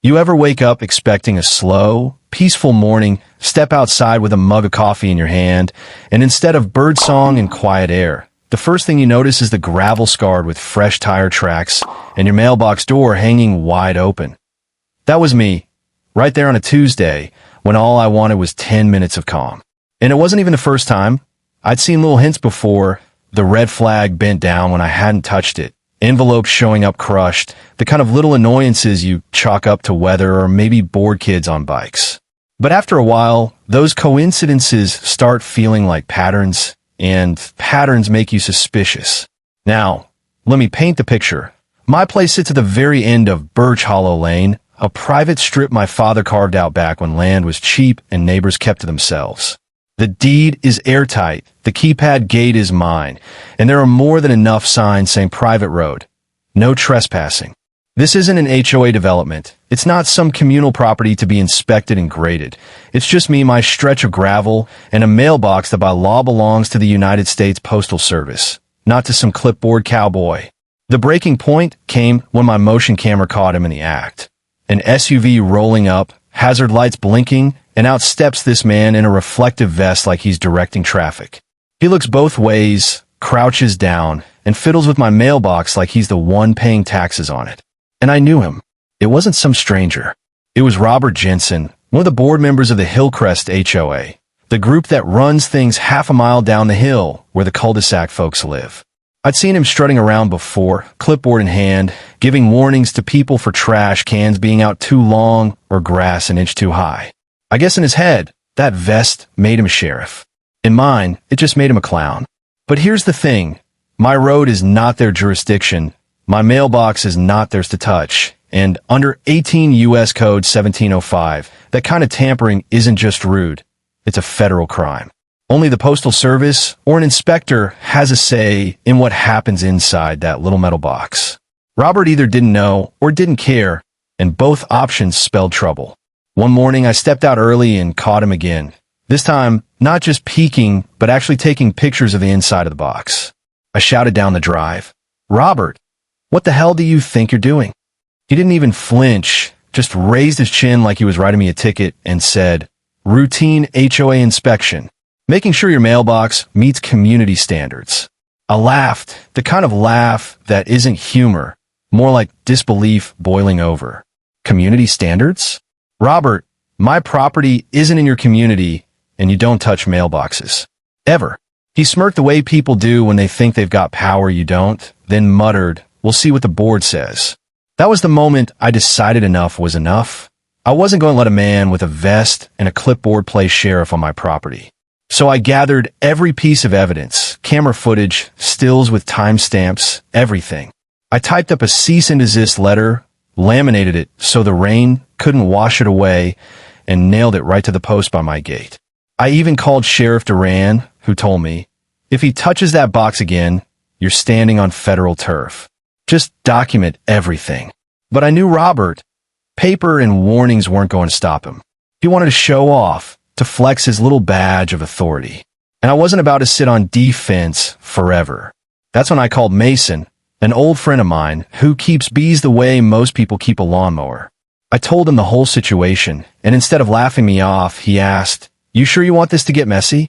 You ever wake up expecting a slow, peaceful morning, step outside with a mug of coffee in your hand, and instead of birdsong and quiet air, the first thing you notice is the gravel scarred with fresh tire tracks and your mailbox door hanging wide open? That was me, right there on a Tuesday, when all I wanted was 10 minutes of calm. And it wasn't even the first time. I'd seen little hints before, the red flag bent down when I hadn't touched it, envelopes showing up crushed, the kind of little annoyances you chalk up to weather or maybe bored kids on bikes. But after a while, those coincidences start feeling like patterns, and patterns make you suspicious. Now, let me paint the picture. My place sits at the very end of Birch Hollow Lane, a private strip my father carved out back when land was cheap and neighbors kept to themselves. The deed is airtight, the keypad gate is mine, and there are more than enough signs saying private road. No trespassing. This isn't an HOA development. It's not some communal property to be inspected and graded. It's just me, my stretch of gravel, and a mailbox that by law belongs to the United States Postal Service, not to some clipboard cowboy. The breaking point came when my motion camera caught him in the act. An SUV rolling up, hazard lights blinking, and out steps this man in a reflective vest like he's directing traffic. He looks both ways, crouches down, and fiddles with my mailbox like he's the one paying taxes on it. And I knew him. It wasn't some stranger. It was Robert Jensen, one of the board members of the Hillcrest HOA, the group that runs things half a mile down the hill where the cul-de-sac folks live. I'd seen him strutting around before, clipboard in hand, giving warnings to people for trash cans being out too long or grass an inch too high. I guess in his head, that vest made him a sheriff. In mine, it just made him a clown. But here's the thing. My road is not their jurisdiction. My mailbox is not theirs to touch. And under 18 U.S. Code 1705, that kind of tampering isn't just rude. It's a federal crime. Only the Postal Service or an inspector has a say in what happens inside that little metal box. Robert either didn't know or didn't care, and both options spelled trouble. One morning, I stepped out early and caught him again. This time, not just peeking, but actually taking pictures of the inside of the box. I shouted down the drive, "Robert, what the hell do you think you're doing?" He didn't even flinch, just raised his chin like he was writing me a ticket and said, "Routine HOA inspection, making sure your mailbox meets community standards." I laughed, the kind of laugh that isn't humor, more like disbelief boiling over. Community standards? Robert, my property isn't in your community, and you don't touch mailboxes. Ever. He smirked the way people do when they think they've got power you don't, then muttered, "We'll see what the board says." That was the moment I decided enough was enough. I wasn't going to let a man with a vest and a clipboard play sheriff on my property. So I gathered every piece of evidence, camera footage, stills with timestamps, everything. I typed up a cease and desist letter, laminated it so the rain couldn't wash it away, and nailed it right to the post by my gate. I even called Sheriff Duran, who told me, "If he touches that box again, you're standing on federal turf. Just document everything." But I knew Robert. Paper and warnings weren't going to stop him. He wanted to show off, to flex his little badge of authority. And I wasn't about to sit on defense forever. That's when I called Mason, an old friend of mine who keeps bees the way most people keep a lawnmower. I told him the whole situation, and instead of laughing me off, he asked, "You sure you want this to get messy?"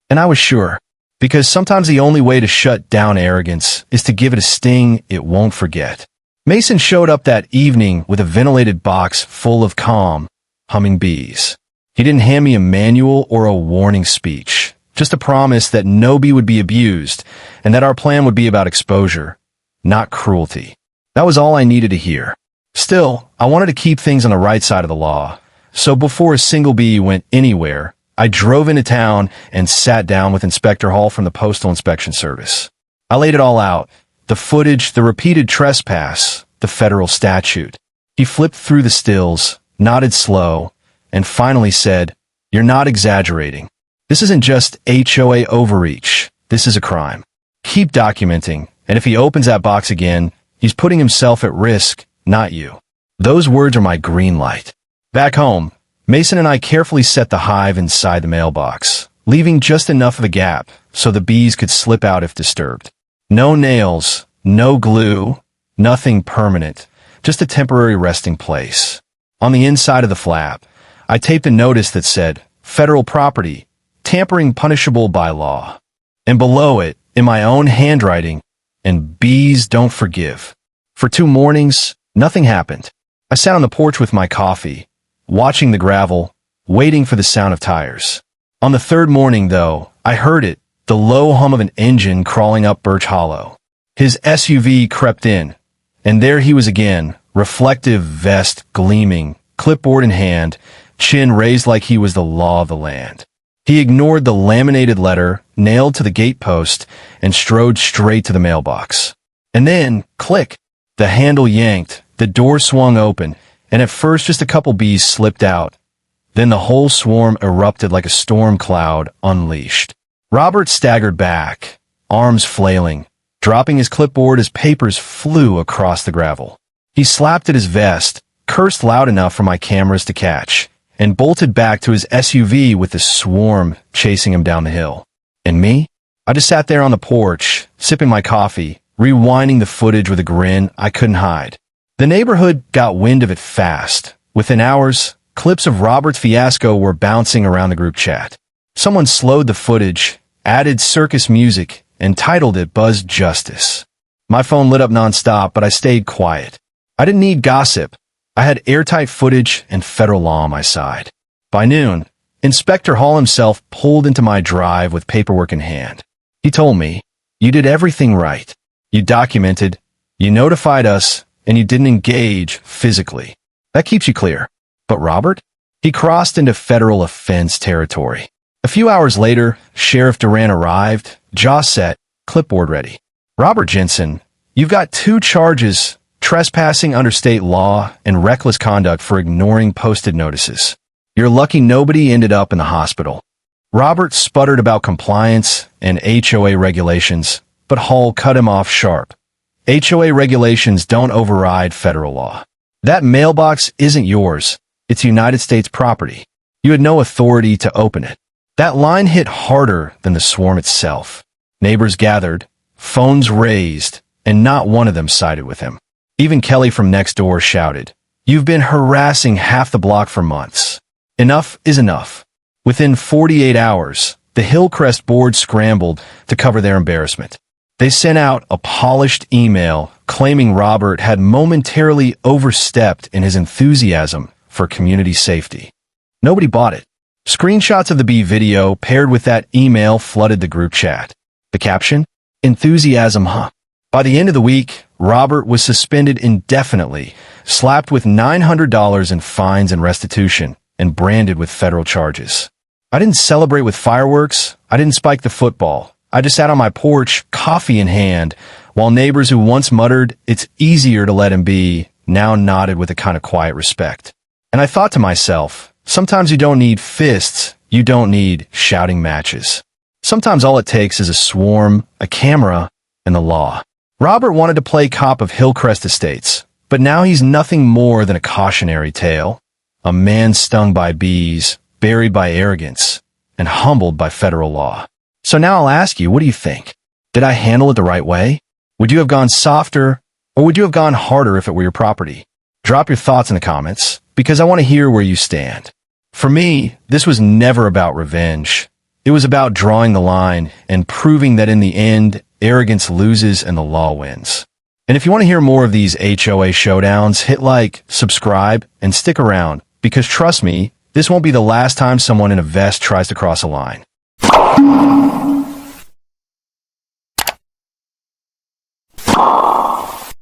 And I was sure, because sometimes the only way to shut down arrogance is to give it a sting it won't forget. Mason showed up that evening with a ventilated box full of calm, humming bees. He didn't hand me a manual or a warning speech, just a promise that no bee would be abused, and that our plan would be about exposure, not cruelty. That was all I needed to hear. Still, I wanted to keep things on the right side of the law, so before a single bee went anywhere, I drove into town and sat down with Inspector Hall from the Postal Inspection Service. I laid it all out, the footage, the repeated trespass, the federal statute. He flipped through the stills, nodded slow, and finally said, "You're not exaggerating. This isn't just HOA overreach. This is a crime. Keep documenting, and if he opens that box again, he's putting himself at risk, not you." Those words are my green light. Back home, Mason and I carefully set the hive inside the mailbox, leaving just enough of a gap so the bees could slip out if disturbed. No nails, no glue, nothing permanent, just a temporary resting place. On the inside of the flap, I taped a notice that said, "Federal property, tampering punishable by law." And below it, in my own handwriting, "And bees don't forgive." For 2 mornings, nothing happened. I sat on the porch with my coffee, watching the gravel, waiting for the sound of tires. On the 3rd morning, though, I heard it, the low hum of an engine crawling up Birch Hollow. His SUV crept in, and there he was again, reflective vest gleaming, clipboard in hand, chin raised like he was the law of the land. He ignored the laminated letter nailed to the gatepost and strode straight to the mailbox. And then, click, the handle yanked, the door swung open, and at first just a couple bees slipped out. Then the whole swarm erupted like a storm cloud unleashed. Robert staggered back, arms flailing, dropping his clipboard as papers flew across the gravel. He slapped at his vest, cursed loud enough for my cameras to catch, and bolted back to his SUV with the swarm chasing him down the hill. And me? I just sat there on the porch, sipping my coffee, rewinding the footage with a grin I couldn't hide. The neighborhood got wind of it fast. Within hours, clips of Robert's fiasco were bouncing around the group chat. Someone slowed the footage, added circus music, and titled it Buzz Justice. My phone lit up nonstop, but I stayed quiet. I didn't need gossip. I had airtight footage and federal law on my side. By noon, Inspector Hall himself pulled into my drive with paperwork in hand. He told me, "You did everything right. You documented, you notified us, and you didn't engage physically. That keeps you clear." But Robert? He crossed into federal offense territory. A few hours later, Sheriff Duran arrived, jaw set, clipboard ready. "Robert Jensen, you've got 2 charges, trespassing under state law and reckless conduct for ignoring posted notices. You're lucky nobody ended up in the hospital." Robert sputtered about compliance and HOA regulations, but Hall cut him off sharp. "HOA regulations don't override federal law. That mailbox isn't yours. It's United States property. You had no authority to open it." That line hit harder than the swarm itself. Neighbors gathered, phones raised, and not one of them sided with him. Even Kelly from next door shouted, "You've been harassing half the block for months. Enough is enough." Within 48 hours, the Hillcrest board scrambled to cover their embarrassment. They sent out a polished email claiming Robert had momentarily overstepped in his enthusiasm for community safety. Nobody bought it. Screenshots of the bee video paired with that email flooded the group chat. The caption? "Enthusiasm, huh?" By the end of the week, Robert was suspended indefinitely, slapped with $900 in fines and restitution, and branded with federal charges. I didn't celebrate with fireworks. I didn't spike the football. I just sat on my porch, coffee in hand, while neighbors who once muttered, "It's easier to let him be," now nodded with a kind of quiet respect. And I thought to myself, sometimes you don't need fists, you don't need shouting matches. Sometimes all it takes is a swarm, a camera, and the law. Robert wanted to play cop of Hillcrest Estates, but now he's nothing more than a cautionary tale. A man stung by bees, buried by arrogance, and humbled by federal law. So now I'll ask you, what do you think? Did I handle it the right way? Would you have gone softer, or would you have gone harder if it were your property? Drop your thoughts in the comments, because I want to hear where you stand. For me, this was never about revenge. It was about drawing the line and proving that in the end, arrogance loses and the law wins. And if you want to hear more of these HOA showdowns, hit like, subscribe, and stick around, because trust me, this won't be the last time someone in a vest tries to cross a line.